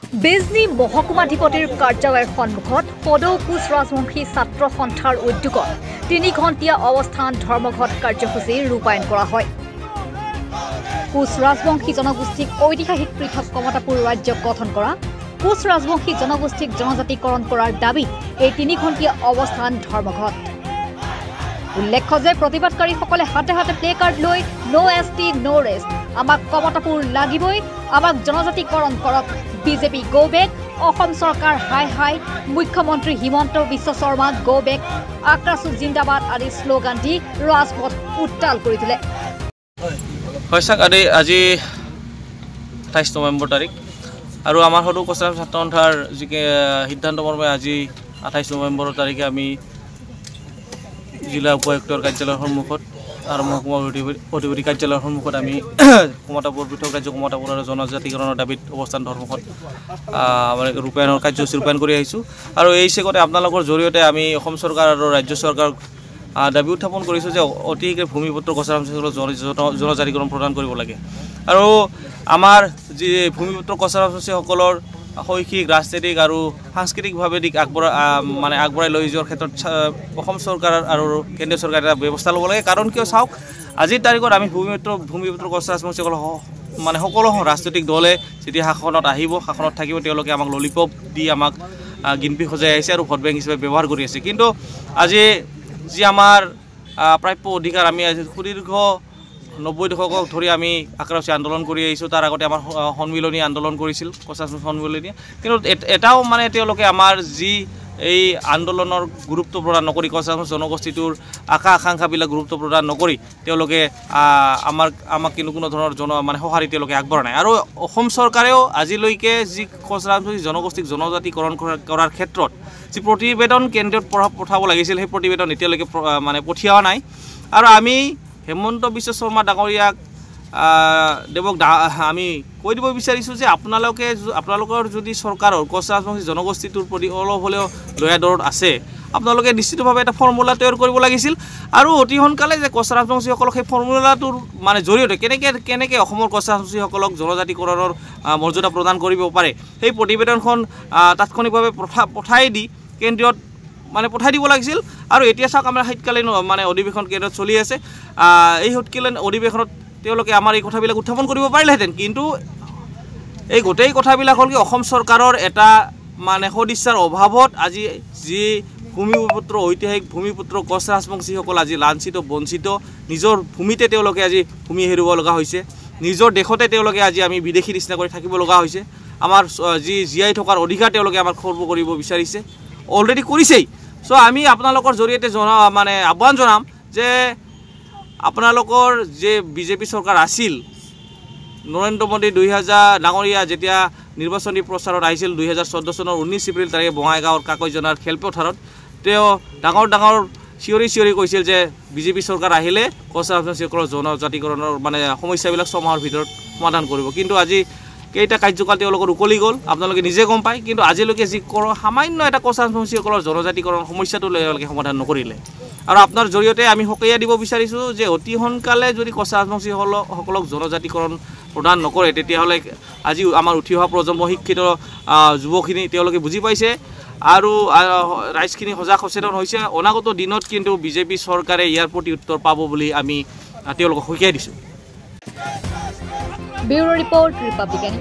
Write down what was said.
বেজনী মহকুমাধিপতিৰ কাৰ্যালয়ৰ সন্মুখত পদৌ কোচ ৰাজবংশী ছাত্ৰ সন্থাৰ উদ্যোগত 3 ঘণ্টীয়া অৱস্থান ধৰ্মঘট কাৰ্যসূচী ৰূপায়ণ কৰা হয়। কোচ ৰাজবংশী জনগোষ্ঠীক ঐতিহাসিক পৃথক কমতাপুৰ ৰাজ্য গঠন কৰা, কোচ ৰাজবংশী জনগোষ্ঠীক জনজাতিকৰণ কৰাৰ দাবীত এই 3 ঘণ্টীয়া অৱস্থান ধৰ্মঘট। উল্লেখ্য যে প্ৰতিবাদকাৰীসকলে হাতে হাতে প্লে কাৰ্ড লৈ নো এছটি নো ৰেষ্ট, আমাক কমতাপুৰ লাগিবই, আমাক জনজাতিকৰণ কৰক, বিজেপি গো বেক, অসম চৰকাৰ হাই হাই, মুখ্যমন্ত্ৰী হিমন্ত বিশ্ব শৰ্মা গো বেক, আক্ৰাসু জিন্দাবাদ আদি শ্লোগান দি ৰাজপথ উত্তাল কৰি তোলে। আজি 28 নৱেম্বৰ তাৰিখ আৰু আমাৰ সদৌ কোচ ৰাজবংশী ছাত্ৰ সন্থাৰ যি সিদ্ধান্ত মৰ্মে আজি 28 নৱেম্বৰ তাৰিখে আমি জিলা উপায়ুক্তৰ কাৰ্যালয়ৰ সন্মুখত আৰু মহকুমা অধিপতি কাৰ্যালয়ৰ সন্মুখত আমি কমতাপুৰ পৃথক ৰাজ্য কমতাপুৰ আৰু জনজাতিকৰণৰ দাবীত অৱস্থান ধৰ্মঘট ৰূপায়ণৰ কাৰ্যসূচী ৰূপায়ণ কৰি আহিছোঁ। আৰু এই চেগতে আপোনালোকৰ জৰিয়তে আমি অসম চৰকাৰ আৰু ৰাজ্য চৰকাৰক দাবী উত্থাপন কৰিছোঁ যে অতি শীঘ্ৰে ভূমিপুত্ৰ কোচ ৰাজবংশীসকলক জনজাতিকৰণ প্ৰদান কৰিব লাগে। আৰু আমাৰ যি ভূমিপুত্ৰ কোচ ৰাজবংশীসকলৰ শৈক্ষিক, ৰাজনৈতিক আৰু সাংস্কৃতিকভাৱে দিশ আগবঢ়াই লৈ যোৱাৰ ক্ষেত্ৰত অসম চৰকাৰ আৰু কেন্দ্ৰীয় চৰকাৰে এটা ব্যৱস্থা ল'ব লাগে। কাৰণ কিয় চাওক, আজিৰ তাৰিখত আমি ভূমিপুত্ৰ কোচ ৰাজবংশীসকল সকলো ৰাজনৈতিক দলে যেতিয়া শাসনত আহিব, শাসনত থাকিব, তেওঁলোকে আমাক ললিপপ দি আমাক গিনপি সজাই আহিছে আৰু ভোট বেংক হিচাপে ব্যৱহাৰ কৰি আছে। কিন্তু আজি যি আমাৰ প্ৰাপ্য অধিকাৰ আমি সুদীৰ্ঘ 90 দশকক ধৰি আমি আক্ৰাসী আন্দোলন কৰি আহিছোঁ। তাৰ আগতে আমাৰ সন্মিলনী আন্দোলন কৰিছিল, কোচ ৰাজবংশী সন্মিলনী। কিন্তু এটাও তেওঁলোকে আমাৰ যি এই আন্দোলনৰ গুৰুত্ব প্ৰদান নকৰি, কোচ ৰাজবংশী জনগোষ্ঠীটোৰ আকাংক্ষাবিলাক গুৰুত্ব প্ৰদান নকৰি তেওঁলোকে আমাক কোনো ধৰণৰ সঁহাৰি তেওঁলোকে আগবঢ়া নাই। আৰু অসম চৰকাৰেও আজিলৈকে যি কোচ ৰাজবংশী জনগোষ্ঠীক জনজাতিকৰণ কৰাৰ ক্ষেত্ৰত যি প্ৰতিবেদন কেন্দ্ৰত পঠাব লাগিছিল, সেই প্ৰতিবেদন এতিয়ালৈকে পঠিওৱা নাই। আৰু আমি হেমন্ত বিশ্ব শৰ্মা ডাঙৰীয়াক দেৱক আমি কৈ দিব বিচাৰিছোঁ যে আপোনালোকৰ যদি চৰকাৰৰ কোচ ৰাজবংশী জনগোষ্ঠীটোৰ প্ৰতি অলপ হ'লেও দয়া দৰদ আছে, আপোনালোকে নিশ্চিতভাৱে এটা ফৰ্মুলা তৈয়াৰ কৰিব লাগিছিল। আৰু অতি সোনকালে যে কোচ ৰাজবংশীসকলক সেই ফৰ্মুলাটোৰ জৰিয়তে কেনেকৈ অসমৰ কোচ ৰাজবংশীসকলক জনজাতিকৰণৰ মৰ্যাদা প্ৰদান কৰিব পাৰে, সেই প্ৰতিবেদনখন তাৎক্ষণিকভাৱে পঠাই দি কেন্দ্ৰীয়ত পঠাই দিব লাগিছিল। আৰু এতিয়া চাওক, আমাৰ শীতকালীন অধিৱেশন কেন্দ্ৰত চলি আছে। এই শীতকালীন অধিৱেশনত তেওঁলোকে আমাৰ এই কথাবিলাক উত্থাপন কৰিব পাৰিলেহেঁতেন। কিন্তু এই গোটেই কথাবিলাক হ'ল কি, অসম চৰকাৰৰ এটা সদিচ্ছাৰ অভাৱত আজি যি ঐতিহাসিক ভূমিপুত্ৰ কোচ ৰাজবংশীসকল আজি লাঞ্ছিত, বঞ্চিত, নিজৰ ভূমিতে তেওঁলোকে আজি ভূমি হেৰুৱাব লগা হৈছে, নিজৰ দেশতে তেওঁলোকে আজি আমি বিদেশী নিচিনা কৰি থাকিব লগা হৈছে। আমাৰ যি জীয়াই থকাৰ অধিকাৰ তেওঁলোকে আমাক খৰ্ব কৰিব বিচাৰিছে, অলৰেডি কৰিছেই। চ' আমি আপোনালোকৰ জৰিয়তে আহ্বান জনাম যে আপোনালোকৰ যে বিজেপি চৰকাৰ আছিল, নৰেন্দ্ৰ মোদী ডাঙৰীয়া যেতিয়া নিৰ্বাচনী প্ৰচাৰত আহিছিল 2014 চনৰ 19 এপ্ৰিল তাৰিখে বঙাইগাঁৱৰ কাকৈজনাৰ খেলপথাৰত, তেওঁ ডাঙৰ চিঞৰি কৈছিল যে বিজেপি চৰকাৰ আহিলে কোচ ৰাজবংশীসকলৰ জনজাতিকৰণৰ সমস্যাবিলাক 6 মাহৰ ভিতৰত সমাধান কৰিব। কিন্তু আজি কেইটা কাৰ্যকাল তেওঁলোকৰ উকলি গ'ল, আপোনালোকে নিজে গম পায়। কিন্তু আজিলৈকে যি সামান্য এটা কোচ ৰাজবংশীসকলৰ জনজাতিকৰণ সমস্যাটো তেওঁলোকে সমাধান নকৰিলে। আৰু আপোনাৰ জৰিয়তে আমি সকীয়া দিব বিচাৰিছোঁ যে অতি সোনকালে যদি কোচ ৰাজবংশীসকলক জনজাতিকৰণ প্ৰদান নকৰে, তেতিয়াহ'লে আজি আমাৰ উঠি অহা প্ৰজন্ম, শিক্ষিত যুৱখিনি তেওঁলোকে বুজি পাইছে আৰু ৰাইজখিনি সজাগ সচেতন হৈছে। অনাগত দিনত কিন্তু বিজেপি চৰকাৰে ইয়াৰ প্ৰতি উত্তৰ পাব বুলি আমি তেওঁলোকক সকীয়াই দিছোঁ। Bureau report, Republican.